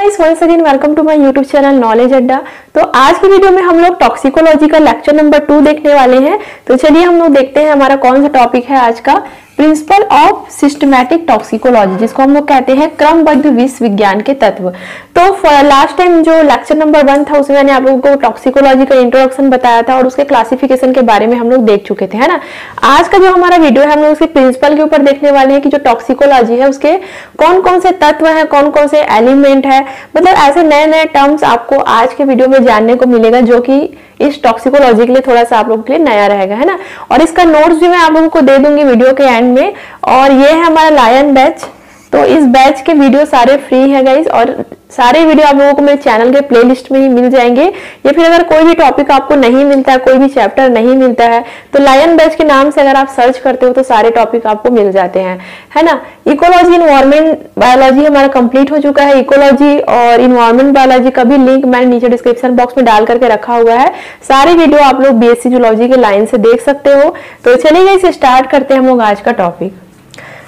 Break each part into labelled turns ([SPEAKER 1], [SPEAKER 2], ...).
[SPEAKER 1] Guys once again welcome to my YouTube channel knowledge Adda. तो आज की वीडियो में हम लोग टॉक्सिकोलॉजी का लेक्चर नंबर 2 देखने वाले हैं। तो चलिए हम लोग देखते हैं हमारा कौन सा टॉपिक है आज का। प्रिंसिपल ऑफ सिस्टमैटिक टॉक्सिकोलॉजी, जिसको हम लोग कहते हैं क्रमबद्ध विष विज्ञान के तत्व। तो लास्ट टाइम जो लेक्चर नंबर 1 था उसमें मैंने आप लोगों को टॉक्सिकोलॉजी का इंट्रोडक्शन बताया था और उसके क्लासिफिकेशन के बारे में हम लोग देख चुके थे, है ना। आज का जो हमारा वीडियो है हम लोग उसके प्रिंसिपल के ऊपर देखने वाले हैं कि जो टॉक्सिकोलॉजी है उसके कौन कौन से तत्व हैं, कौन कौन से एलिमेंट है, मतलब ऐसे नए नए टर्म्स आपको आज के वीडियो में जानने को मिलेगा जो कि इस टॉक्सिकोलॉजी के लिए थोड़ा सा आप लोगों के लिए नया रहेगा, है ना। और इसका नोट्स भी मैं आप लोगों को दे दूंगी वीडियो के एंड में। और ये है हमारा लायन बैच। तो इस बैच के वीडियो सारे फ्री है गाइस, और सारे वीडियो आप लोगों को मेरे चैनल के प्लेलिस्ट में ही मिल जाएंगे। या फिर अगर कोई भी टॉपिक आपको नहीं मिलता है, कोई भी चैप्टर नहीं मिलता है, तो लायन बैच के नाम से अगर आप सर्च करते हो तो सारे टॉपिक आपको मिल जाते हैं, है ना। इकोलॉजी इन्वायरमेंट बायोलॉजी हमारा कंप्लीट हो चुका है। इकोलॉजी और इन्वायरमेंट बायोलॉजी का भी लिंक मैंने नीचे डिस्क्रिप्शन बॉक्स में डाल करके रखा हुआ है। सारे वीडियो आप लोग बीएससी जूलॉजी के लाइन से देख सकते हो। तो चलिए इसे स्टार्ट करते हैं हम लोग आज का टॉपिक।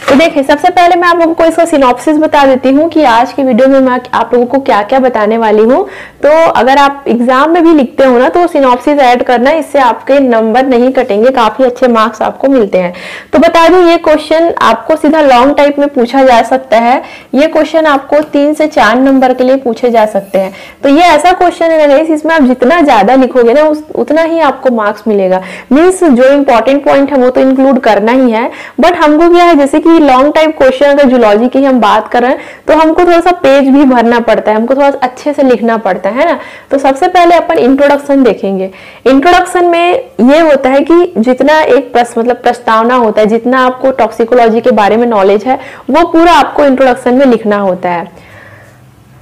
[SPEAKER 1] तो देखिए, सबसे पहले मैं आप लोगों को इसका सिनॉप्सिस बता देती हूँ कि आज की वीडियो में मैं आप लोगों को क्या क्या बताने वाली हूँ। तो अगर आप एग्जाम में भी लिखते हो ना तो सिनॉप्सिस ऐड करना, इससे आपके नंबर नहीं कटेंगे, काफी अच्छे मार्क्स आपको मिलते हैं। तो बता दूं, ये क्वेश्चन आपको सीधा लॉन्ग टाइप में पूछा जा सकता है। ये क्वेश्चन आपको 3 से 4 नंबर के लिए पूछे जा सकते हैं। तो ये ऐसा क्वेश्चन है इसमें आप जितना ज्यादा लिखोगे ना उतना ही आपको मार्क्स मिलेगा। मीन्स जो इंपॉर्टेंट पॉइंट है वो तो इंक्लूड करना ही है, बट हमको क्या है, जैसे कि लॉन्ग टाइप क्वेश्चन अगर जूलॉजी की हम बात कर रहे हैं तो हमको थोड़ा सा पेज भी भरना पड़ता है, हमको थोड़ा सा अच्छे से लिखना पड़ता है ना। तो सबसे पहले अपन इंट्रोडक्शन देखेंगे। इंट्रोडक्शन में ये होता है कि जितना एक मतलब प्रस्तावना होता है, जितना आपको टॉक्सिकोलॉजी के बारे में नॉलेज है वो पूरा आपको इंट्रोडक्शन में लिखना होता है।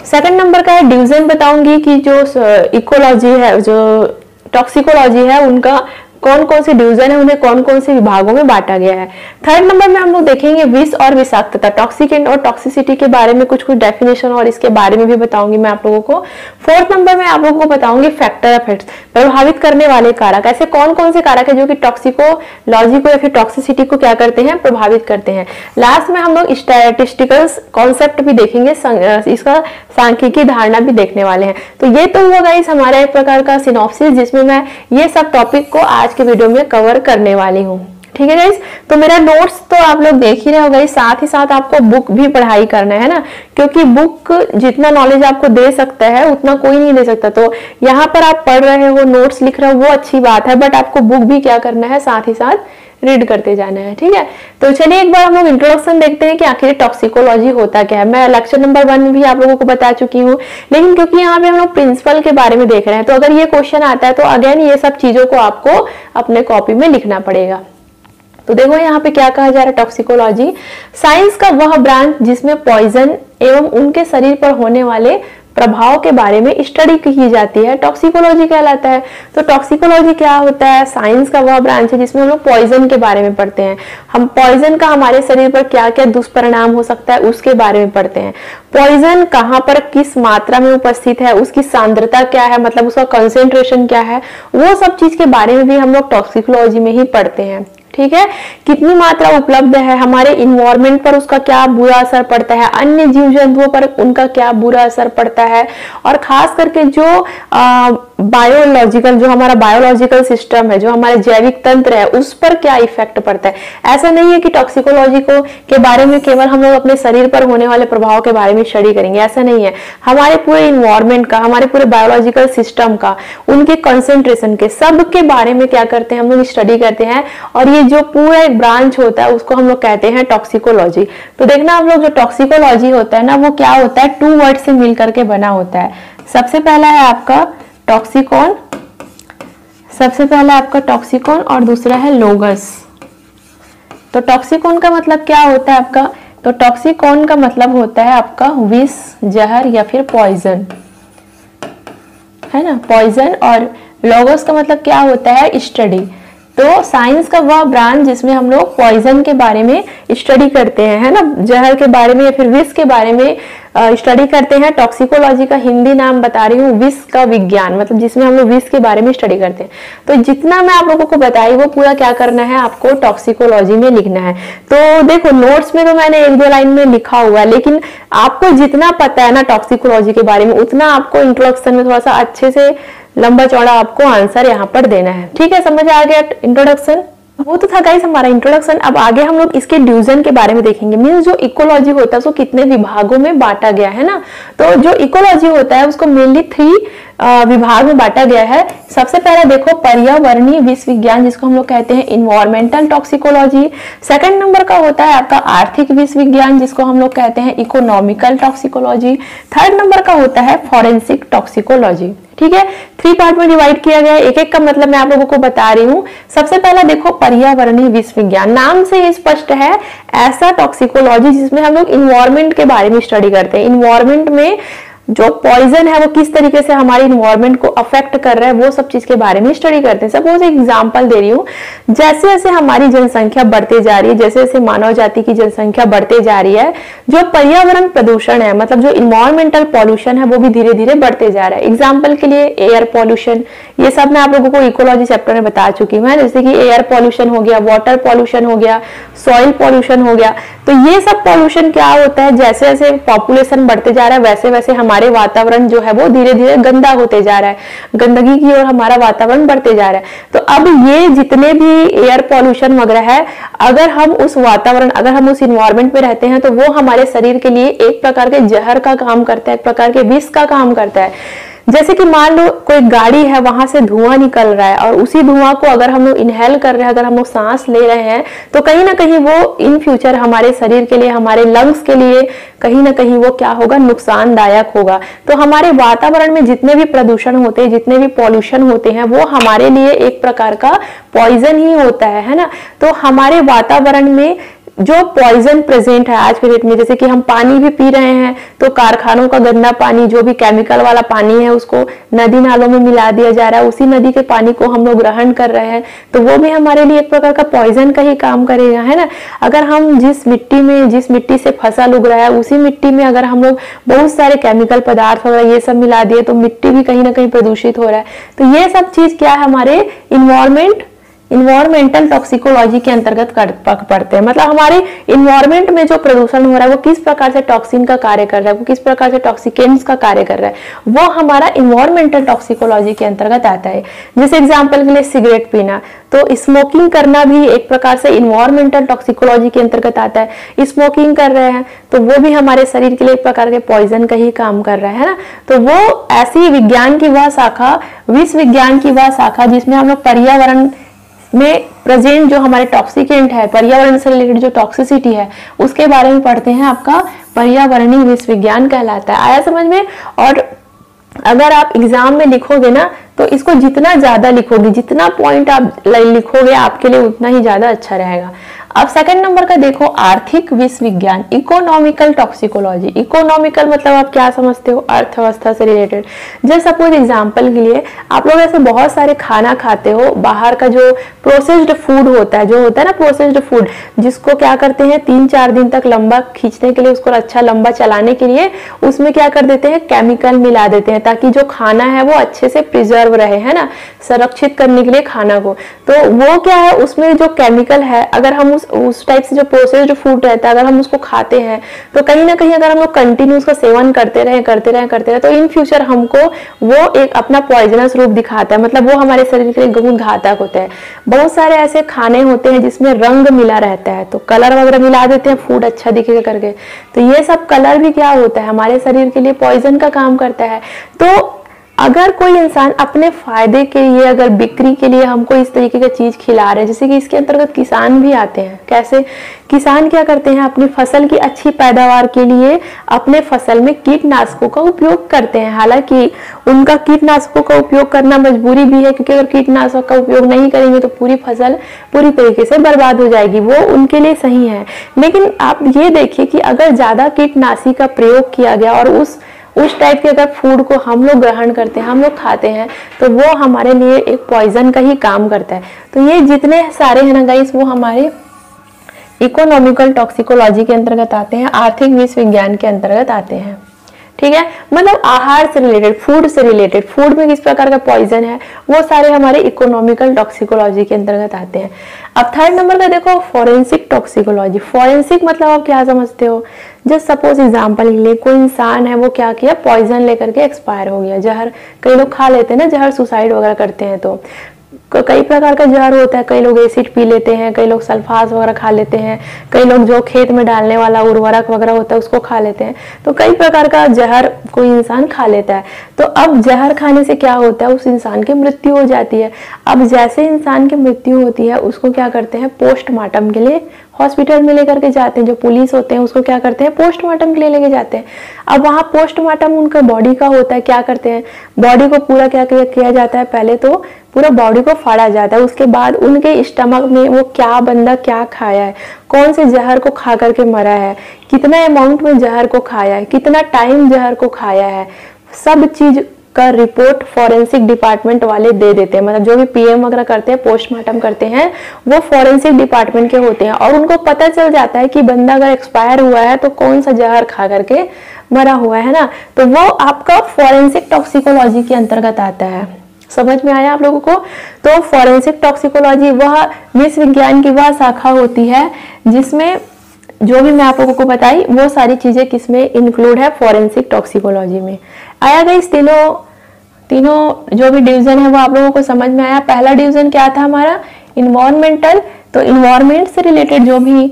[SPEAKER 1] सेकंड नंबर का है डिवीजन बताऊंगी कि जो इकोलॉजी है, जो टॉक्सिकोलॉजी है, उनका कौन कौन से डिवीजन है, उन्हें कौन कौन से विभागों में बांटा गया है। थर्ड नंबर में हम लोग देखेंगे विष और विषाक्तता, टॉक्सिकेंट और टॉक्सिसिटी के बारे में कुछ डेफिनेशन और इसके बारे में भी बताऊंगी मैं आप लोगों को। फोर्थ नंबर में आप लोगों को बताऊंगी फैक्टर इफेक्ट्स, प्रभावित करने वाले कारक, ऐसे कौन कौन से कारक है जो कि टॉक्सिकोलॉजी को या फिर टॉक्सिसिटी को क्या करते हैं, प्रभावित करते हैं। लास्ट में हम लोग स्टैटिस्टिकल कॉन्सेप्ट भी देखेंगे, इसका सांख्यिकी धारणा भी देखने वाले हैं। तो ये तो हुआ गाइस हमारा एक प्रकार का सिनॉप्सिस, जिसमें मैं ये सब टॉपिक को आज के वीडियो में कवर करने वाली हूँ। ठीक है गाइस, तो मेरा नोट्स तो आप लोग देख ही रहे हो गाइस, साथ ही साथ आपको बुक भी पढ़ाई करना है ना, क्योंकि बुक जितना नॉलेज आपको दे सकता है उतना कोई नहीं दे सकता। तो यहाँ पर आप पढ़ रहे हो, नोट्स लिख रहे हो, वो अच्छी बात है, बट आपको बुक भी क्या करना है, साथ ही साथ रीड करते जाना है। ठीक है, तो चलिए एक बार हम लोग इंट्रोडक्शन देखते हैं कि आखिर टॉक्सिकोलॉजी होता क्या है। मैं लेक्चर नंबर 1 में भी आप लोगों को बता चुकी हूँ, लेकिन क्योंकि यहाँ पे हम लोग प्रिंसिपल के बारे में देख रहे हैं तो अगर ये क्वेश्चन आता है तो अगेन ये सब चीजों को आपको अपने कॉपी में लिखना पड़ेगा। तो देखो यहाँ पे क्या कहा जा रहा है, टॉक्सिकोलॉजी साइंस का वह ब्रांच जिसमें पॉइजन एवं उनके शरीर पर होने वाले प्रभाव के बारे में स्टडी की जाती है, टॉक्सिकोलॉजी कहलाता है। तो टॉक्सिकोलॉजी क्या होता है, साइंस का वह ब्रांच है जिसमें हम लोग पॉइजन के बारे में पढ़ते हैं। हम पॉइजन का हमारे शरीर पर क्या क्या दुष्परिणाम हो सकता है उसके बारे में पढ़ते हैं। पॉइजन कहाँ पर किस मात्रा में उपस्थित है, उसकी सांद्रता क्या है, मतलब उसका कंसेंट्रेशन क्या है, वो सब चीज के बारे में भी हम लोग टॉक्सिकोलॉजी में ही पढ़ते हैं। ठीक है, कितनी मात्रा उपलब्ध है, हमारे इन्वायरमेंट पर उसका क्या बुरा असर पड़ता है, अन्य जीव जंतुओं पर उनका क्या बुरा असर पड़ता है, और खास करके जो बायोलॉजिकल, जो हमारा बायोलॉजिकल सिस्टम है, जो हमारे जैविक तंत्र है, उस पर क्या इफेक्ट पड़ता है। ऐसा नहीं है कि टॉक्सिकोलॉजी के बारे में केवल हम लोग अपने शरीर पर होने वाले प्रभाव के बारे में स्टडी करेंगे, ऐसा नहीं है। हमारे पूरे इन्वायरमेंट का, हमारे पूरे बायोलॉजिकल सिस्टम का, उनके कंसेंट्रेशन के, सब के बारे में क्या करते हैं, हम लोग स्टडी करते हैं। और ये जो पूरा एक ब्रांच होता है उसको हम लोग कहते हैं टॉक्सिकोलॉजी। तो देखना आप लोग, जो टॉक्सिकोलॉजी होता है ना वो क्या होता है, 2 वर्ड से मिलकर के बना होता है। सबसे पहला है आपका टॉक्सिकॉन, सबसे पहला आपका टॉक्सिकॉन और दूसरा है लोगस। तो टॉक्सिकॉन का मतलब क्या होता है आपका, तो टॉक्सिकॉन का मतलब होता है आपका विष, जहर या फिर पॉइजन, है ना, पॉइजन। और लोगस का मतलब क्या होता है, स्टडी। तो साइंस का वह ब्रांच जिसमें हम लोग पॉइजन के बारे में स्टडी करते हैं, है ना, जहर के बारे में या फिर विष के बारे में स्टडी करते हैं। टॉक्सिकोलॉजी का हिंदी नाम बता रही हूँ विष का विज्ञान, मतलब जिसमें हम लोग विष के बारे में स्टडी करते हैं। तो जितना मैं आप लोगों को बताई वो पूरा क्या करना है, आपको टॉक्सिकोलॉजी में लिखना है। तो देखो नोट्स में तो मैंने 1-2 लाइन में लिखा हुआ है, लेकिन आपको जितना पता है ना टॉक्सिकोलॉजी के बारे में उतना आपको इंट्रोडक्शन में थोड़ा सा अच्छे से लंबा चौड़ा आपको आंसर यहाँ पर देना है। ठीक है, समझ आ गया इंट्रोडक्शन? वो तो था गाइस हमारा इंट्रोडक्शन। अब आगे हम लोग इसके डिवीजन के बारे में देखेंगे। मींस जो इकोलॉजी होता है उसको कितने विभागों में बांटा गया है ना। तो जो इकोलॉजी होता है उसको मेनली 3 विभाग में बांटा गया है। सबसे पहला देखो पर्यावरणीय विष विज्ञान, जिसको हम लोग कहते हैं इन्वायरमेंटल टॉक्सिकोलॉजी। सेकंड नंबर का होता है आपका आर्थिक विष विज्ञान, जिसको हम लोग कहते हैं इकोनॉमिकल टॉक्सिकोलॉजी। थर्ड नंबर का होता है फॉरेंसिक टॉक्सिकोलॉजी। ठीक है, 3 पार्ट में डिवाइड किया गया है। एक एक का मतलब मैं आप लोगों को बता रही हूँ। सबसे पहला देखो पर्यावरणीय विष विज्ञान, नाम से ही स्पष्ट है ऐसा टॉक्सिकोलॉजी जिसमें हम लोग इन्वायरमेंट के बारे में स्टडी करते हैं। इन्वायरमेंट में जो पॉइजन है वो किस तरीके से हमारे इन्वायरमेंट को अफेक्ट कर रहा है वो सब चीज के बारे में स्टडी करते हैं। सपोज एग्जांपल दे रही हूँ, जैसे जैसे हमारी जनसंख्या बढ़ते जा रही है, जैसे जैसे मानव जाति की जनसंख्या बढ़ते जा रही है, जो पर्यावरण प्रदूषण है मतलब जो इन्वायरमेंटल पॉल्यूशन है वो भी धीरे धीरे बढ़ते जा रहा है। एग्जाम्पल के लिए एयर पॉल्यूशन, ये सब मैं आप लोगों को इकोलॉजी चैप्टर में बता चुकी हूँ, जैसे कि एयर पॉल्यूशन हो गया, वाटर पॉल्यूशन हो गया, सॉइल पॉल्यूशन हो गया। तो ये सब पॉल्यूशन क्या होता है, जैसे जैसे पॉपुलेशन बढ़ते जा रहा है वैसे वैसे हमारे वातावरण जो है वो धीरे धीरे गंदा होते जा रहा है, गंदगी की ओर हमारा वातावरण बढ़ते जा रहा है। तो अब ये जितने भी एयर पॉल्यूशन वगैरह है, अगर हम उस वातावरण, अगर हम उस इन्वायरमेंट में रहते हैं तो वो हमारे शरीर के लिए एक प्रकार के जहर का काम करता है, एक प्रकार के विष का काम करता है। जैसे कि मान लो कोई गाड़ी है, वहां से धुआं निकल रहा है और उसी धुआं को अगर हम लोग इनहेल कर रहे हैं, अगर हम लोग सांस ले रहे हैं, तो कहीं ना कहीं वो इन फ्यूचर हमारे शरीर के लिए, हमारे लंग्स के लिए कहीं ना कहीं वो क्या होगा, नुकसानदायक होगा। तो हमारे वातावरण में जितने भी प्रदूषण होते हैं, जितने भी पॉल्यूशन होते हैं, वो हमारे लिए एक प्रकार का पॉइजन ही होता है ना। तो हमारे वातावरण में जो पॉइजन प्रेजेंट है आज के डेट में, जैसे कि हम पानी भी पी रहे हैं तो कारखानों का गंदा पानी, जो भी केमिकल वाला पानी है, उसको नदी नालों में मिला दिया जा रहा है, उसी नदी के पानी को हम लोग ग्रहण कर रहे हैं, तो वो भी हमारे लिए एक प्रकार का पॉइजन का ही काम करेगा, है ना। अगर हम जिस मिट्टी से फसल उग रहा है उसी मिट्टी में अगर हम लोग बहुत सारे केमिकल पदार्थ वगैरह ये सब मिला दिए तो मिट्टी भी कहीं ना कहीं प्रदूषित हो रहा है। तो ये सब चीज क्या है, हमारे इन्वायरमेंटल टॉक्सिकोलॉजी के अंतर्गत पड़ते हैं। मतलब हमारे इन्वायरमेंट में जो प्रदूषण हो रहा है वो किस प्रकार से टॉक्सिन का कार्य कर रहा है, वो किस प्रकार से टॉक्सिकेंट्स का कार्य कर रहा है, वो हमारा इन्वायरमेंटल टॉक्सिकोलॉजी के अंतर्गत आता है। जैसे एग्जांपल के लिए सिगरेट पीना, तो स्मोकिंग करना भी एक प्रकार से इन्वायरमेंटल टॉक्सिकोलॉजी के अंतर्गत आता है। स्मोकिंग कर रहे हैं तो वो भी हमारे शरीर के लिए एक प्रकार के पॉइजन का ही काम कर रहा है ना। तो वो ऐसी विज्ञान की वह शाखा, विश्व विज्ञान की वह शाखा जिसमें हम लोग पर्यावरण में प्रेजेंट जो हमारे टॉक्सिकेंट है, पर्यावरण से रिलेटेड जो टॉक्सिसिटी है उसके बारे में पढ़ते हैं, आपका पर्यावरणीय विश्व विज्ञान कहलाता है। आया समझ में? और अगर आप एग्जाम में लिखोगे ना तो इसको जितना ज्यादा लिखोगे, जितना पॉइंट आप लिखोगे आपके लिए उतना ही ज्यादा अच्छा रहेगा। अब सेकंड नंबर का देखो आर्थिक विश्व विज्ञान, इकोनॉमिकल टॉक्सिकोलॉजी। इकोनॉमिकल मतलब आप क्या समझते हो, अर्थव्यवस्था से रिलेटेड। जैसे सपोज एग्जांपल के लिए आप लोग ऐसे बहुत सारे खाना खाते हो, बाहर का जो प्रोसेस्ड फूड होता है, जो होता है ना प्रोसेस्ड फूड, जिसको क्या करते हैं 3-4 दिन तक लंबा खींचने के लिए, उसको अच्छा लंबा चलाने के लिए उसमें क्या कर देते हैं, केमिकल मिला देते हैं ताकि जो खाना है वो अच्छे से प्रिजर्व रहे, है ना, संरक्षित करने के लिए खाना को। तो वो क्या है, उसमें जो केमिकल है, अगर हम उस टाइप से जो प्रोसेस्ड फूड रहता है अगर हम उसको खाते हैं तो कहीं ना कहीं अगर हम लोग कंटिन्यू उसका सेवन करते रहे तो इन फ्यूचर हमको वो एक अपना पॉइजनस रूप दिखाता है, मतलब वो हमारे शरीर के लिए बहुत घातक होता है। बहुत सारे ऐसे खाने होते हैं जिसमें रंग मिला रहता है, तो कलर वगैरह मिला देते हैं फूड अच्छा दिखेगा करके, तो ये सब कलर भी क्या होता है, हमारे शरीर के लिए पॉइजन का काम करता है। तो अगर कोई इंसान अपने फायदे के लिए, अगर बिक्री के लिए हमको इस तरीके की चीज खिला रहे हैं, जैसे कि इसके अंतर्गत किसान भी आते हैं। कैसे किसान क्या करते हैं, अपनी फसल की अच्छी पैदावार के लिए अपने फसल में कीटनाशकों का उपयोग करते हैं। हालांकि उनका कीटनाशकों का उपयोग करना मजबूरी भी है, क्योंकि अगर कीटनाशक का उपयोग नहीं करेंगे तो पूरी फसल पूरी तरीके से बर्बाद हो जाएगी, वो उनके लिए सही है। लेकिन आप ये देखिए कि अगर ज्यादा कीटनाशी का प्रयोग किया गया और उस टाइप के अगर फूड को हम लोग ग्रहण करते हैं, हम लोग खाते हैं, तो वो हमारे लिए एक पॉइजन का ही काम करता है। तो ये जितने सारे हैं ना गाइस, वो हमारे इकोनॉमिकल टॉक्सिकोलॉजी के अंतर्गत आते हैं, आर्थिक विष विज्ञान के अंतर्गत आते हैं। ठीक है, मतलब आहार से रिलेटेड, फूड से रिलेटेड, फूड में किस प्रकार का पॉइजन है, वो सारे हमारे इकोनॉमिकल टॉक्सिकोलॉजी के अंतर्गत आते हैं। अब थर्ड नंबर का देखो फॉरेंसिक टॉक्सिकोलॉजी। फॉरेंसिक मतलब आप क्या समझते हो, जस्ट सपोज एग्जांपल के लिए कोई इंसान है, वो क्या किया, पॉइजन लेकर के एक्सपायर हो गया। जहर कई लोग खा लेते हैं ना, जहर सुसाइड वगैरह करते हैं, तो कई प्रकार का जहर होता है। कई लोग एसिड पी लेते हैं, कई लोग सल्फास वगैरह खा लेते हैं, कई लोग जो खेत में डालने वाला उर्वरक वगैरह होता है उसको खा लेते हैं। तो कई प्रकार का जहर कोई इंसान खा लेता है। तो अब जहर खाने से क्या होता है, उस इंसान की मृत्यु हो जाती है। अब जैसे इंसान की मृत्यु होती है, उसको क्या करते हैं, पोस्टमार्टम के लिए हॉस्पिटल में लेकर के जाते हैं। जो पुलिस होते हैं उसको क्या करते हैं, पोस्टमार्टम के लिए लेके जाते हैं। अब वहाँ पोस्टमार्टम उनका बॉडी का होता है, क्या करते हैं, बॉडी को पूरा क्या किया जाता है, पहले तो पूरा बॉडी को फाड़ा जाता है। उसके बाद उनके स्टमक में वो क्या बंदा क्या खाया है, कौन से जहर को खा करके मरा है, कितना अमाउंट में जहर को खाया है, कितना टाइम जहर को खाया है, सब चीज का रिपोर्ट फॉरेंसिक डिपार्टमेंट वाले दे देते हैं। मतलब जो भी पीएम वगैरह करते हैं, पोस्टमार्टम करते हैं, वो फॉरेंसिक डिपार्टमेंट के होते हैं। और उनको पता चल जाता है कि बंदा अगर एक्सपायर हुआ है तो कौन सा जहर खा करके मरा हुआ है ना। तो वो आपका फॉरेंसिक टॉक्सिकोलॉजी के अंतर्गत आता है। समझ में आया आप लोगों को। तो फॉरेंसिक टॉक्सिकोलॉजी वह विष विज्ञान की वह शाखा होती है जिसमें जो भी मैं आप लोगों को बताई वो सारी चीजें किसमें इंक्लूड है, फॉरेंसिक टॉक्सिकोलॉजी में। आया गई तीनों जो भी डिवीजन है वो आप लोगों को समझ में आया। पहला डिवीजन क्या था हमारा, इन्वायरमेंटल। तो इन्वायरमेंट से रिलेटेड जो भी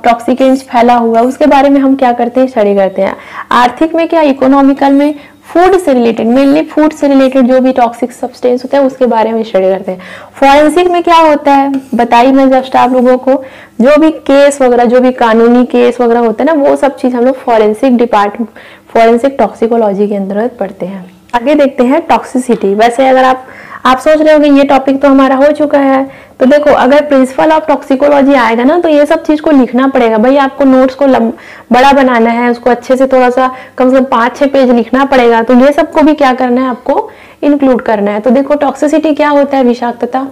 [SPEAKER 1] टॉक्सिकेंट्स फैला हुआ है उसके बारे में हम क्या करते हैं, स्टडी करते हैं। आर्थिक में क्या, इकोनॉमिकल में फूड से रिलेटेड, मेनली फूड से रिलेटेड जो भी टॉक्सिक सब्सटेंस होता है उसके बारे में स्टडी करते हैं। फॉरेंसिक में क्या होता है बताइए मैं जस्ट आप लोगों को, जो भी केस वगैरह, जो भी कानूनी केस वगैरह होता है ना, वो सब चीज हम लोग फॉरेंसिक टॉक्सिकोलॉजी के अंतर्गत पढ़ते हैं। आगे देखते हैं टॉक्सिसिटी। वैसे अगर आप सोच रहे हो कि ये टॉपिक तो हमारा हो चुका है, तो देखो अगर प्रिंसिपल ऑफ टॉक्सिकोलॉजी आएगा ना तो ये सब चीज को लिखना पड़ेगा भाई। आपको नोट्स को बड़ा बनाना है, उसको अच्छे से थोड़ा सा कम से कम 5-6 पेज लिखना पड़ेगा। तो ये सबको भी क्या करना है, आपको इंक्लूड करना है। तो देखो टॉक्सिसिटी क्या होता है, विषाक्तता।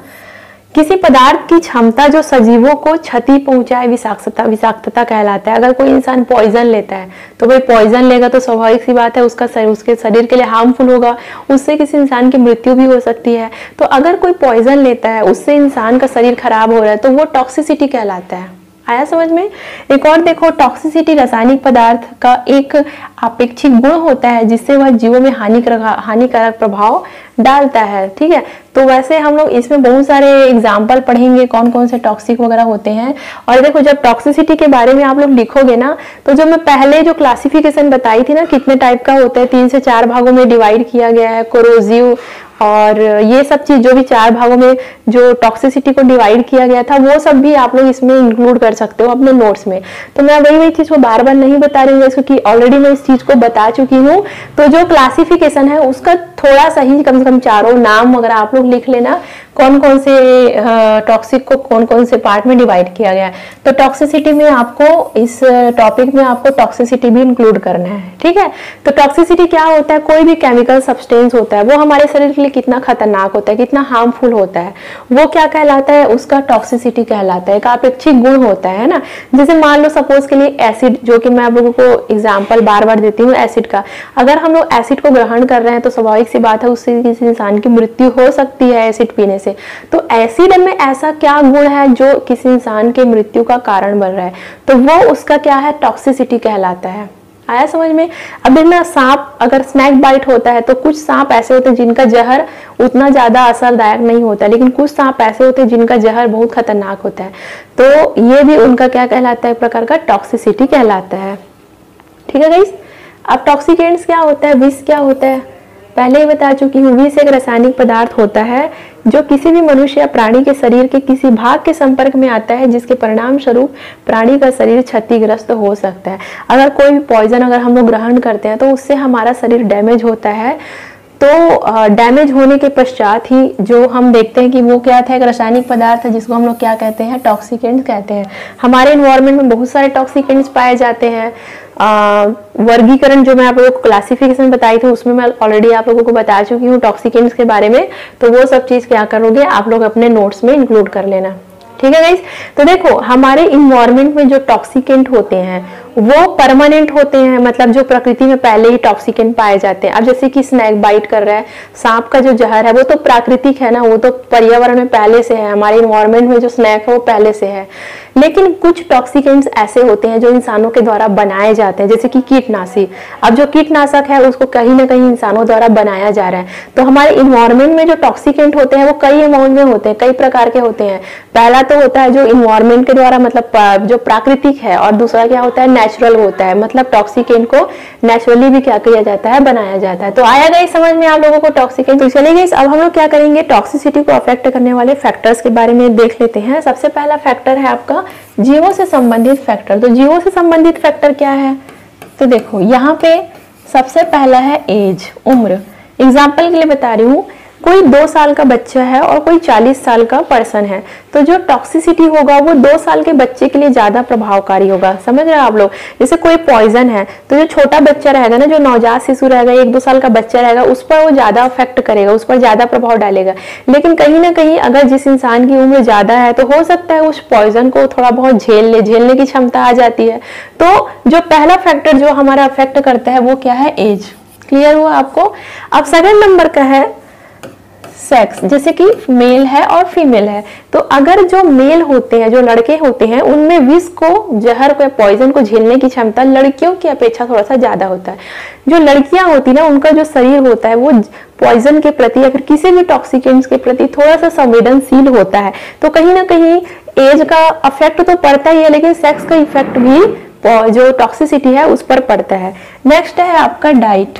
[SPEAKER 1] किसी पदार्थ की क्षमता जो सजीवों को क्षति पहुंचाए, विषाक्तता कहलाता है। अगर कोई इंसान पॉइजन लेता है तो भाई पॉइजन लेगा तो स्वाभाविक सी बात है उसके शरीर के लिए हार्मफुल होगा, उससे किसी इंसान की मृत्यु भी हो सकती है। तो अगर कोई पॉइजन लेता है उससे इंसान का शरीर खराब हो रहा है तो वो टॉक्सिसिटी कहलाता है। आया समझ में। एक और देखो, टॉक्सिसिटी रासायनिक पदार्थ का एक अपेक्षित गुण होता है जिससे वह जीवों में हानिकारक प्रभाव डालता है। ठीक है, तो वैसे हम लोग इसमें बहुत सारे एग्जाम्पल पढ़ेंगे कौन कौन से टॉक्सिक वगैरह होते हैं। और देखो जब टॉक्सिसिटी के बारे में आप लोग लिखोगे ना, तो जो मैं पहले जो क्लासिफिकेशन बताई थी ना, कितने टाइप का होता है, 3 से 4 भागों में डिवाइड किया गया है, कोरोजिव और ये सब चीज जो भी 4 भागों में जो टॉक्सिसिटी को डिवाइड किया गया था, वो सब भी आप लोग इसमें इंक्लूड कर सकते हो अपने नोट्स में। तो मैं वही चीज को बार बार नहीं बता रही हूँ क्योंकि ऑलरेडी मैं इस चीज को बता चुकी हूँ। तो जो क्लासिफिकेशन है उसका थोड़ा सा ही कम से कम 4 नाम वगैरह आप लोग लिख लेना, कौन कौन से टॉक्सिक को कौन कौन से पार्ट में डिवाइड किया गया है। तो टॉक्सिसिटी में आपको, इस टॉपिक में आपको टॉक्सिसिटी भी इंक्लूड करना है। ठीक है, तो टॉक्सिसिटी क्या होता है, कोई भी केमिकल सब्सटेंस होता है वो हमारे शरीर के लिए कितना खतरनाक होता है, कितना हार्मफुल होता है, वो क्या कहलाता है, उसका टॉक्सिसिटी कहलाता है। एक अपेक्षित गुण होता है ना। जैसे मान लो सपोज के लिए एसिड, जो कि मैं आप लोगों को एग्जाम्पल बार बार देती हूँ एसिड का। अगर हम लोग एसिड को ग्रहण कर रहे हैं तो स्वाभाविक सी बात है उससे किसी इंसान की मृत्यु हो सकती है एसिड पीने से। तो एसिड में ऐसा क्या गुण है जो किसी इंसान के मृत्यु का कारण बन रहा है, तो वो उसका क्या है, टॉक्सिसिटी कहलाता है। आया समझ में। अब देखना, सांप अगर स्नैक बाइट होता है तो कुछ सांप ऐसे होते हैं जिनका जहर उतना ज्यादा असरदायक नहीं होता, लेकिन कुछ सांप ऐसे होते हैं जिनका जहर बहुत खतरनाक होता है। तो ये भी उनका क्या कहलाता है, एक प्रकार का टॉक्सिसिटी कहलाता है। ठीक है गाइस। अब टॉक्सिकेंट्स क्या होता है, विष क्या होता है, पहले ही बता चुकी हूँ। विष एक रासायनिक पदार्थ होता है जो किसी भी मनुष्य या प्राणी के शरीर के किसी भाग के संपर्क में आता है जिसके परिणाम स्वरूप प्राणी का शरीर क्षतिग्रस्त हो सकता है। अगर कोई भी पॉइजन अगर हम लोग ग्रहण करते हैं तो उससे हमारा शरीर डैमेज होता है। तो डैमेज होने के पश्चात ही जो हम देखते हैं कि वो क्या था, एक रासायनिक पदार्थ है जिसको हम लोग क्या कहते हैं, टॉक्सिकेंट्स कहते हैं। हमारे एनवायरनमेंट में बहुत सारे टॉक्सिकेंट्स पाए जाते हैं। वर्गीकरण जो मैं आप लोगों को क्लासिफिकेशन बताई थी उसमें मैं ऑलरेडी आप लोगों को बता चुकी हूँ टॉक्सिकेंट्स के बारे में। तो वो सब चीज क्या करोगे आप लोग अपने नोट्स में इंक्लूड कर लेना। ठीक है गाइस। तो देखो हमारे इन्वायरमेंट में जो टॉक्सिकेंट होते हैं वो परमानेंट होते हैं, मतलब जो प्रकृति में पहले ही टॉक्सिकेंट पाए जाते हैं। अब जैसे कि स्नैक बाइट कर रहा है, सांप का जो जहर है वो तो प्राकृतिक है ना, वो तो पर्यावरण में पहले से है, हमारे इन्वायरमेंट में जो स्नैक है वो पहले से है। लेकिन कुछ टॉक्सिकेंट्स ऐसे होते हैं जो इंसानों के द्वारा बनाए जाते हैं, जैसे कि कीटनाशी। अब जो कीटनाशक है उसको कहीं ना कहीं इंसानों द्वारा बनाया जा रहा है। तो हमारे इन्वायरमेंट में जो टॉक्सिकेंट होते हैं वो कई अमाउंट में होते हैं, कई प्रकार के होते हैं। पहला तो होता है जो इन्वायरमेंट के द्वारा मतलब जो प्राकृतिक है, और दूसरा क्या होता है नेचुरल होता है, मतलब टॉक्सिकेंट को नेचुरली भी क्या किया जाता है, बनाया जाता है। तो आया गई समझ में आप लोगों को टॉक्सिकेंट। तो चलिए गाइस अब हम लोग क्या करेंगे, टॉक्सिसिटी को अफेक्ट करने वाले फैक्टर्स के बारे में देख लेते हैं। सबसे पहला फैक्टर है आपका जीवों से संबंधित फैक्टर। तो जीवों से संबंधित फैक्टर क्या है, तो देखो यहाँ पे सबसे पहला है एज, उम्र। एग्जाम्पल के लिए बता रही हूँ, कोई 2 साल का बच्चा है और कोई 40 साल का पर्सन है, तो जो टॉक्सिसिटी होगा वो 2 साल के बच्चे के लिए ज्यादा प्रभावकारी होगा। समझ रहे हैं आप लोग। जैसे कोई पॉइजन है तो जो छोटा बच्चा रहेगा ना, जो नवजात शिशु रहेगा, 1-2 साल का बच्चा रहेगा, उस पर वो ज्यादा अफेक्ट करेगा, उस पर ज्यादा प्रभाव डालेगा। लेकिन कहीं ना कहीं अगर जिस इंसान की उम्र ज्यादा है तो हो सकता है उस पॉइजन को थोड़ा बहुत झेलने की क्षमता आ जाती है। तो जो पहला फैक्टर जो हमारा अफेक्ट करता है वो क्या है, एज। क्लियर हुआ आपको। अब सेकंड नंबर का है सेक्स, जैसे कि मेल है और फीमेल है। तो अगर जो मेल होते हैं, जो लड़के होते हैं, उनमें विष को, जहर को, पॉइजन को झेलने की क्षमता लड़कियों की अपेक्षा थोड़ा सा ज्यादा होता है। जो लड़कियां होती है ना, उनका जो शरीर होता है वो पॉइजन के प्रति या फिर किसी भी टॉक्सिकेंट्स के प्रति थोड़ा सा संवेदनशील होता है। तो कहीं ना कहीं एज का अफेक्ट तो पड़ता ही है, लेकिन सेक्स का इफेक्ट भी जो टॉक्सिसिटी है उस पर पड़ता है। नेक्स्ट है आपका डाइट।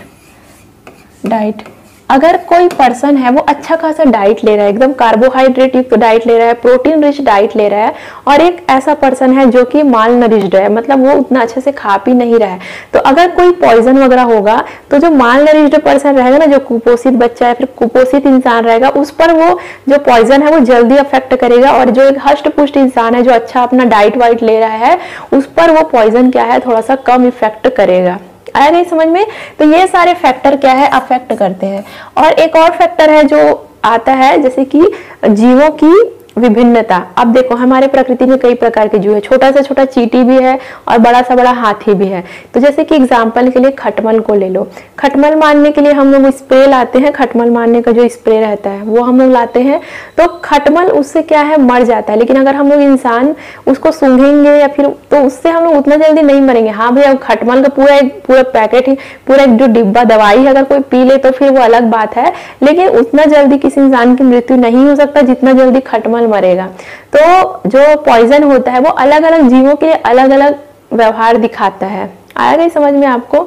[SPEAKER 1] अगर कोई पर्सन है वो अच्छा खासा डाइट ले रहा है, एकदम कार्बोहाइड्रेट युक्त डाइट ले रहा है, प्रोटीन रिच डाइट ले रहा है, और एक ऐसा पर्सन है जो कि माल नरिश्ड है, मतलब वो उतना अच्छे से खा पी नहीं रहा है, तो अगर कोई पॉइजन वगैरह होगा तो जो माल नरिश्ड पर्सन रहेगा ना, जो कुपोषित बच्चा है, फिर कुपोषित इंसान रहेगा, उस पर वो जो पॉइजन है वो जल्दी अफेक्ट करेगा। और जो एक हष्ट पुष्ट इंसान है जो अच्छा अपना डाइट वाइट ले रहा है, उस पर वो पॉइजन क्या है, थोड़ा सा कम इफेक्ट करेगा। आया नहीं समझ में। तो ये सारे फैक्टर क्या है, अफेक्ट करते हैं। और एक और फैक्टर है जो आता है, जैसे कि जीवों की विभिन्नता। अब देखो हमारे प्रकृति में कई प्रकार के जीव है, छोटा से छोटा चींटी भी है और बड़ा से बड़ा हाथी भी है। तो जैसे कि एग्जाम्पल के लिए खटमल को ले लो। खटमल मारने के लिए हम लोग स्प्रे लाते हैं, खटमल मारने का जो स्प्रे रहता है वो हम लोग लाते हैं, तो खटमल उससे क्या है, मर जाता है। लेकिन अगर हम लोग इंसान उसको सूंघेंगे या फिर, तो उससे हम लोग उतना जल्दी नहीं मरेंगे। हाँ भैया, खटमल का पूरा पैकेट ही, पूरा एक जो डिब्बा दवाई है अगर कोई पी ले तो फिर वो अलग बात है, लेकिन उतना जल्दी किसी इंसान की मृत्यु नहीं हो सकता जितना जल्दी खटमल मरेगा। तो जो पॉइजन होता है वो अलग अलग जीवों के लिए अलग अलग व्यवहार दिखाता है। आया गई समझ में आपको।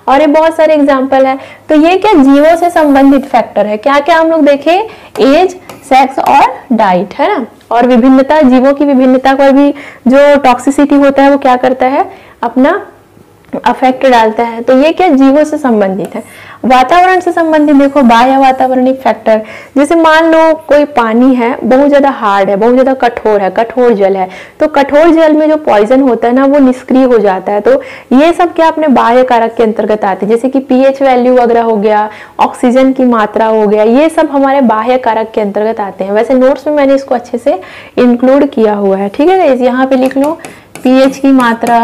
[SPEAKER 1] और ये बहुत सारे एग्जाम्पल है। तो ये क्या जीवों से संबंधित फैक्टर है, क्या क्या हम लोग देखें, एज, सेक्स और डाइट, है ना। और विभिन्नता, जीवों की विभिन्नता पर भी जो टॉक्सिसिटी होता है वो क्या करता है, अपना अफेक्ट डालता है। तो ये क्या जीवों से संबंधित है। वातावरण से संबंधित देखो, बाह्य वातावरणिक फैक्टर, जैसे मान लो कोई पानी है बहुत ज्यादा हार्ड है, बहुत ज्यादा कठोर है, कठोर जल है, तो कठोर जल में जो पॉइजन होता है ना वो निष्क्रिय हो जाता है। तो ये सब क्या अपने बाह्य कारक के अंतर्गत आते हैं, जैसे कि पीएच वैल्यू वगैरह हो गया, ऑक्सीजन की मात्रा हो गया, ये सब हमारे बाह्य कारक के अंतर्गत आते हैं। वैसे नोट्स में मैंने इसको अच्छे से इंक्लूड किया हुआ है, ठीक है। यहाँ पे लिख लो पीएच की मात्रा,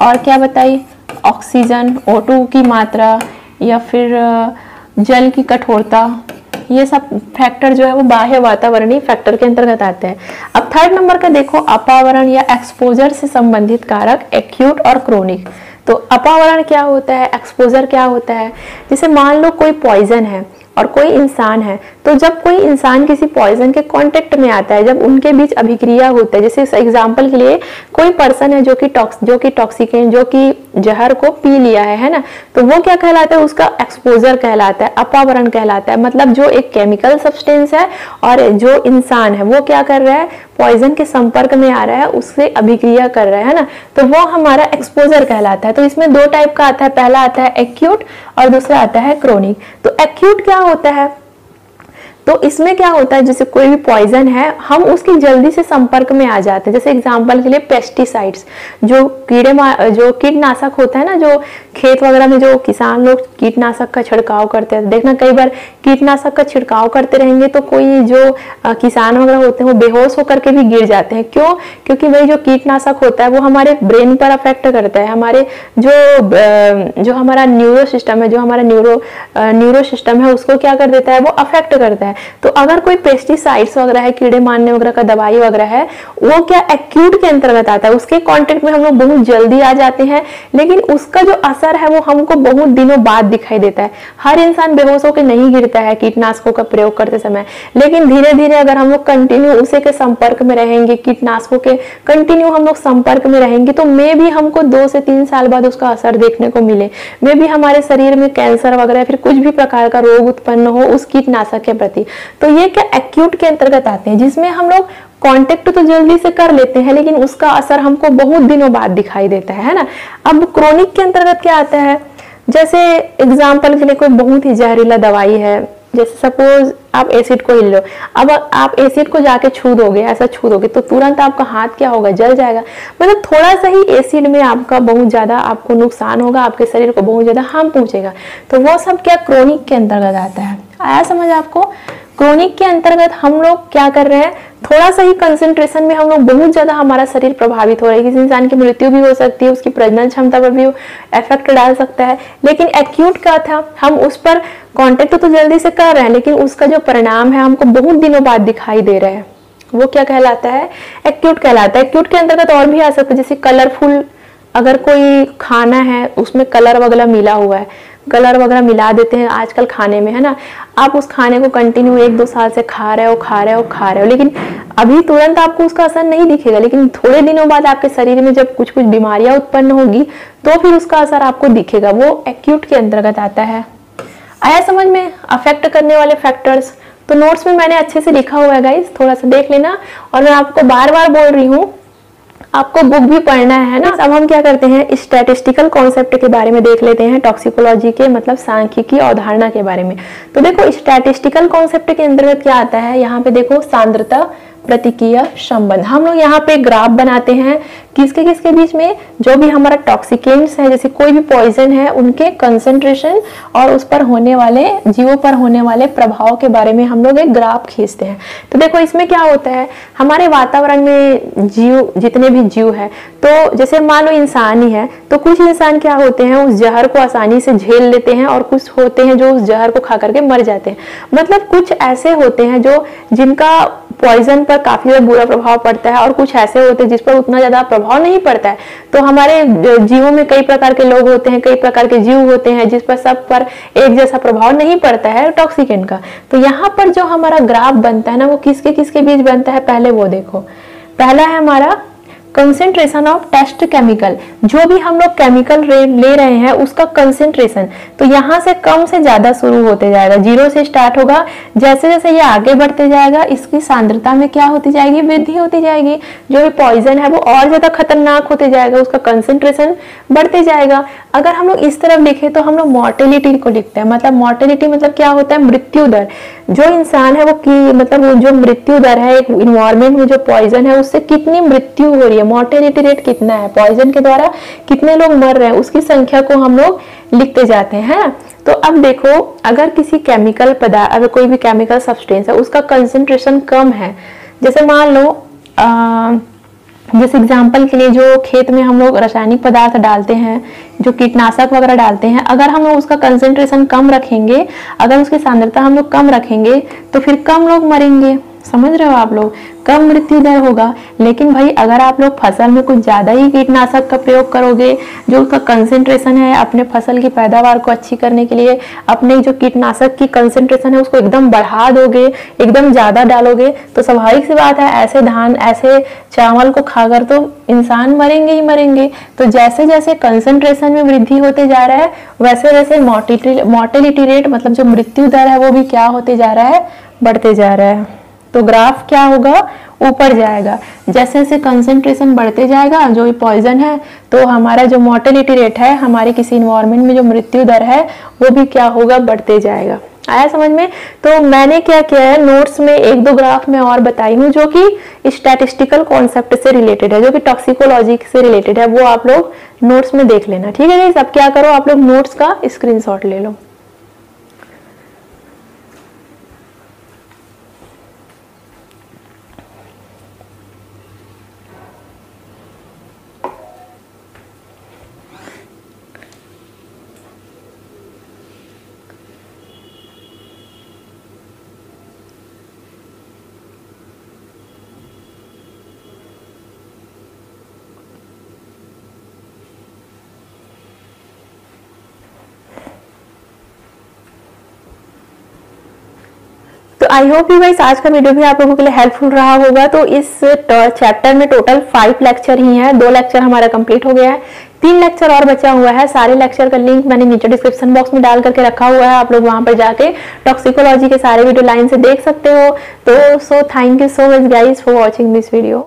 [SPEAKER 1] और क्या बताइए, ऑक्सीजन, O2 की मात्रा, या फिर जल की कठोरता, ये सब फैक्टर जो है वो बाह्य वातावरणीय फैक्टर के अंतर्गत आते हैं। अब थर्ड नंबर का देखो, अपावरण या एक्सपोजर से संबंधित कारक, एक्यूट और क्रोनिक। तो अपावरण क्या होता है, एक्सपोजर क्या होता है, जैसे मान लो कोई पॉइजन है और कोई इंसान है, तो जब कोई इंसान किसी पॉइजन के कांटेक्ट में आता है, जब उनके बीच अभिक्रिया होता है, जैसे एग्जांपल के लिए कोई पर्सन है जो कि टॉक्सिकेंट, जो कि जहर को पी लिया है ना, तो वो क्या कहलाता है, उसका एक्सपोजर कहलाता है, अपावरण कहलाता है। मतलब जो एक केमिकल सब्सटेंस है और जो इंसान है वो क्या कर रहा है, पॉइजन के संपर्क में आ रहा है, उससे अभिक्रिया कर रहा है ना, तो वो हमारा एक्सपोजर कहलाता है। तो इसमें 2 टाइप का आता है, पहला आता है एक्यूट और दूसरा आता है क्रोनिक। तो एक्यूट क्या होता है, तो इसमें क्या होता है, जैसे कोई भी पॉइजन है, हम उसकी जल्दी से संपर्क में आ जाते हैं। जैसे एग्जांपल के लिए पेस्टिसाइड्स, जो कीटनाशक होता है ना, जो खेत वगैरह में जो किसान लोग कीटनाशक का छिड़काव करते हैं, देखना कई बार कीटनाशक का छिड़काव करते रहेंगे तो कोई जो किसान वगैरह होते हैं वो बेहोश होकर के भी गिर जाते हैं। क्यों? क्योंकि वही जो कीटनाशक होता है वो हमारे ब्रेन पर अफेक्ट करता है, हमारे जो हमारा न्यूरो सिस्टम है, जो हमारा न्यूरो सिस्टम है उसको क्या कर देता है, वो अफेक्ट करता है। तो अगर कोई पेस्टिसाइड्स वगैरह है, कीड़े मारने वगैरह का दवाई वगैरह है, वो क्या एक्यूट के अंतर्गत आता है, उसके कांटेक्ट में हम लोग बहुत जल्दी आ जाते हैं, लेकिन उसका जो असर है वो हमको बहुत दिनों बाद दिखाई देता है। हर इंसान बेहोश होकर नहीं गिरता है कीटनाशकों का प्रयोग करते समय, लेकिन धीरे धीरे अगर हम लोग कंटिन्यू उसे के संपर्क में रहेंगे, कीटनाशकों के कंटिन्यू हम लोग संपर्क में रहेंगे, तो मे भी हमको 2 से 3 साल बाद उसका असर देखने को मिले। मे भी हमारे शरीर में कैंसर वगैरह फिर कुछ भी प्रकार का रोग उत्पन्न हो उस कीटनाशक के प्रति। तो ये क्या एक्यूट के अंतर्गत आते हैं, जिसमें हम लोग कांटेक्ट तो जल्दी से कर लेते हैं लेकिन उसका असर हमको बहुत दिनों बाद दिखाई देता है ना। अब क्रोनिक के अंतर्गत क्या आता है, जैसे एग्जाम्पल के लिए कोई बहुत ही जहरीला दवाई है, जैसे सपोज आप एसिड को ही लो, अब आप एसिड को जाके छू दोगे, ऐसा छू दोगे तो तुरंत आपका हाथ क्या होगा, जल जाएगा। मतलब थोड़ा सा ही एसिड में आपका बहुत ज्यादा आपको नुकसान होगा, आपके शरीर को बहुत ज्यादा हार्म पहुंचेगा। तो वो सब क्या क्रोनिक के अंतर्गत आता है। आया समझ आपको? क्रोनिक के अंतर्गत हम लोग क्या कर रहे हैं, थोड़ा सा ही कंसंट्रेशन में हम लोग बहुत ज्यादा हमारा शरीर प्रभावित हो रहा है, किसी इंसान की मृत्यु भी हो सकती है, उसकी प्रजनन क्षमता पर भी इफेक्ट डाल सकता है। लेकिन एक्यूट क्या था, हम उस पर कांटेक्ट तो जल्दी से कर रहे हैं लेकिन उसका जो परिणाम है हमको बहुत दिनों बाद दिखाई दे रहा है, वो क्या कहलाता है, एक्यूट कहलाता है। एक्यूट के अंतर्गत और भी आ सकता है, जैसे कलरफुल, अगर कोई खाना है उसमें कलर वगैरह मिला हुआ है, कलर वगैरह मिला देते हैं आजकल खाने में, है ना। आप उस खाने को कंटिन्यू 1-2 साल से खा रहे हो, लेकिन अभी तुरंत आपको उसका असर नहीं दिखेगा, लेकिन थोड़े दिनों बाद आपके शरीर में जब कुछ बीमारियां उत्पन्न होगी तो फिर उसका असर आपको दिखेगा, वो एक्यूट के अंतर्गत आता है। आया समझ में अफेक्ट करने वाले फैक्टर्स? तो नोट्स में मैंने अच्छे से लिखा हुआ है गाइस, थोड़ा सा देख लेना। और मैं आपको बार बार बोल रही हूँ, आपको बुक भी पढ़ना है ना। अब हम क्या करते हैं, स्टैटिस्टिकल कॉन्सेप्ट के बारे में देख लेते हैं, टॉक्सिकोलॉजी के मतलब सांख्यिकी अवधारणा के बारे में। तो देखो स्टैटिस्टिकल कॉन्सेप्ट के अंतर्गत क्या आता है, यहाँ पे देखो सांद्रता प्रतिक्रिया संबंध। हम लोग यहाँ पे ग्राफ बनाते हैं किसके किसके बीच में, जो भी हमारा टॉक्सिकेंट्स है, जैसे कोई भी पॉइजन है, उनके कंसंट्रेशन और उस पर होने वाले जीवों पर होने वाले प्रभाव के बारे में हम लोग एक ग्राफ खींचते हैं। तो देखो इसमें क्या होता है, हमारे वातावरण में जीव, जितने भी जीव है, तो जैसे मान लो इंसान ही है, तो कुछ इंसान क्या होते हैं उस जहर को आसानी से झेल लेते हैं और कुछ होते हैं जो उस जहर को खा करके मर जाते हैं। मतलब कुछ ऐसे होते हैं जो जिनका पॉइजन पर काफी ज्यादा बुरा प्रभाव पड़ता है और कुछ ऐसे होते हैं जिस पर उतना ज्यादा प्रभाव नहीं पड़ता है। तो हमारे जीवों में कई प्रकार के लोग होते हैं, कई प्रकार के जीव होते हैं जिस पर सब पर एक जैसा प्रभाव नहीं पड़ता है टॉक्सिकेंट का। तो यहाँ पर जो हमारा ग्राफ बनता है ना, वो किसके किसके बीच बनता है, पहले वो देखो। पहला है हमारा कंसेंट्रेशन ऑफ टेस्ट केमिकल, जो भी हम लोग केमिकल ले रहे हैं उसका कंसेंट्रेशन, तो यहाँ से कम से ज्यादा शुरू होते जाएगा, 0 से स्टार्ट होगा। जैसे जैसे ये आगे बढ़ते जाएगा इसकी सांद्रता में क्या होती जाएगी, वृद्धि होती जाएगी। जो भी पॉइजन है वो और ज्यादा खतरनाक होते जाएगा, उसका कंसेंट्रेशन बढ़ते जाएगा। अगर हम लोग इस तरफ लिखे तो हम लोग मॉर्टेलिटी को लिखते हैं, मतलब मॉर्टेलिटी मतलब क्या होता है, मृत्यु दर। जो इंसान है वो मतलब वो जो मृत्यु दर है, एक इन्वायरमेंट में जो पॉइजन है उससे कितनी मृत्यु हो रही है, मॉर्टेलिटी रेट कितना है, पॉइजन के द्वारा कितने लोग मर रहे हैं, उसकी संख्या को हम लोग लिखते जाते हैं। तो अब देखो, अगर किसी केमिकल पदार्थ, अगर कोई भी केमिकल सब्सटेंस है उसका कंसेंट्रेशन कम है, जैसे मान लो जैसे एग्जाम्पल के लिए जो खेत में हम लोग रासायनिक पदार्थ डालते हैं, जो कीटनाशक वगैरह डालते हैं, अगर हम लोग उसका कंसेंट्रेशन कम रखेंगे, अगर उसकी सांद्रता हम लोग कम रखेंगे तो फिर कम लोग मरेंगे। समझ रहे हो आप लोग, कम मृत्यु दर होगा। लेकिन भाई अगर आप लोग फसल में कुछ ज्यादा ही कीटनाशक का प्रयोग करोगे, जो उसका कंसेंट्रेशन है अपने फसल की पैदावार को अच्छी करने के लिए अपने जो कीटनाशक की कंसेंट्रेशन है उसको एकदम बढ़ा दोगे, एकदम ज्यादा डालोगे, तो स्वाभाविक सी बात है ऐसे धान, ऐसे चावल को खाकर तो इंसान मरेंगे ही मरेंगे। तो जैसे जैसे कंसेंट्रेशन में वृद्धि होते जा रहा है वैसे वैसे मॉर्टेलिटी रेट मतलब जो मृत्यु दर है वो भी क्या होते जा रहा है, बढ़ते जा रहा है। तो ग्राफ क्या होगा, ऊपर जाएगा। जैसे जैसे कंसेंट्रेशन बढ़ते जाएगा जो ये पॉइजन है, तो हमारा जो मॉर्टेलिटी रेट है, हमारे किसी इन्वायरमेंट में जो मृत्यु दर है वो भी क्या होगा, बढ़ते जाएगा। आया समझ में। तो मैंने क्या किया है, नोट्स में एक दो ग्राफ में और बताई हूँ जो कि स्टैटिस्टिकल कॉन्सेप्ट से रिलेटेड है, जो कि टॉक्सिकोलॉजी से रिलेटेड है, वो आप लोग नोट्स में देख लेना। ठीक है गाइस, अब क्या करो, आप लोग नोट्स का स्क्रीनशॉट ले लो। तो आई होप यू गाइस आज का वीडियो भी आप लोगों के लिए हेल्पफुल रहा होगा। तो इस चैप्टर में टोटल 5 लेक्चर ही हैं, 2 लेक्चर हमारा कंप्लीट हो गया है, 3 लेक्चर और बचा हुआ है। सारे लेक्चर का लिंक मैंने नीचे डिस्क्रिप्शन बॉक्स में डाल करके रखा हुआ है, आप लोग वहां पर जाके टॉक्सिकोलॉजी के सारे वीडियो लाइन से देख सकते हो। तो so thank you so much guys for watching this video.